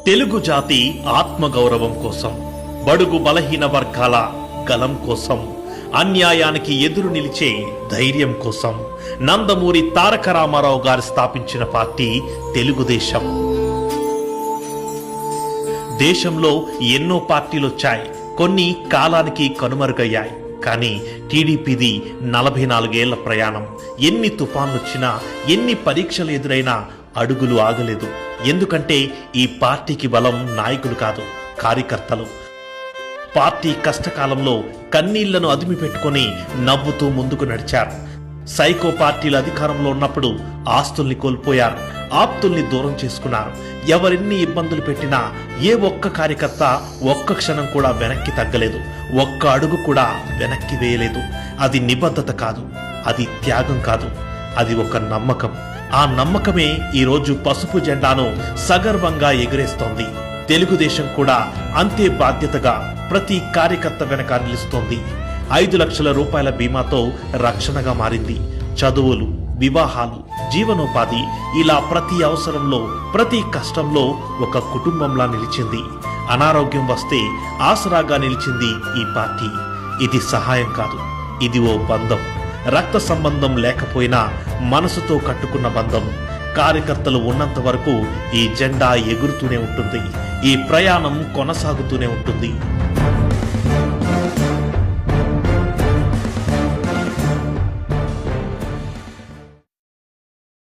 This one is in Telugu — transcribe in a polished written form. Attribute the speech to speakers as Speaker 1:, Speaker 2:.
Speaker 1: తెలుగు జాతి ఆత్మగౌరవం కోసం, బడుగు బలహీన వర్గాల గలం కోసం, అన్యాయానికి ఎదురు నిలిచే ధైర్యం కోసం నందమూరి తారక రామారావు గారు స్థాపించిన పార్టీ తెలుగుదేశం. దేశంలో ఎన్నో పార్టీలు వచ్చాయి, కొన్ని కాలానికి కనుమరుగయ్యాయి. కానీ టీడీపీది 44 ఏళ్ల ప్రయాణం. ఎన్ని తుఫాన్లొచ్చినా, ఎన్ని పరీక్షలు ఎదురైనా అడుగులు ఆగలేదు. ఎందుకంటే ఈ పార్టీకి బలం నాయకులు కాదు, కార్యకర్తలు. పార్టీ కష్టకాలంలో కన్నీళ్లను అదిమి పెట్టుకుని నవ్వుతూ ముందుకు నడిచారు. సైకో పార్టీలు అధికారంలో ఉన్నప్పుడు ఆస్తుల్ని కోల్పోయారు, ఆప్తుల్ని దూరం చేసుకున్నారు. ఎవరెన్ని ఇబ్బందులు పెట్టినా ఏ ఒక్క కార్యకర్త ఒక్క క్షణం కూడా వెనక్కి తగ్గలేదు, ఒక్క అడుగు కూడా వెనక్కి వేయలేదు. అది నిబద్ధత కాదు, అది త్యాగం కాదు, అది ఒక నమ్మకం. ఆ నమ్మకమే ఈరోజు పసుపు జెండాను సగర్వంగా ఎగురేస్తోంది. తెలుగుదేశం కూడా అంతే బాధ్యతగా ప్రతి కార్యకర్త వెనక నిలుస్తోంది. 5 లక్షల రూపాయల బీమాతో రక్షణగా మారింది. చదువులు, వివాహాలు, జీవనోపాధి, ఇలా ప్రతి అవసరంలో, ప్రతి కష్టంలో ఒక కుటుంబంలా నిలిచింది. అనారోగ్యం వస్తే ఆసరాగా నిలిచింది ఈ పార్టీ. ఇది సహాయం కాదు, ఇది ఓ బంధం. రక్త సంబంధం లేకపోయినా మనసుతో కట్టుకున్న బంధం. కార్యకర్తలు ఉన్నంత వరకు ఈ జెండా ఎగురుతూనే ఉంటుంది, ఈ ప్రయాణం కొనసాగుతూనే ఉంటుంది.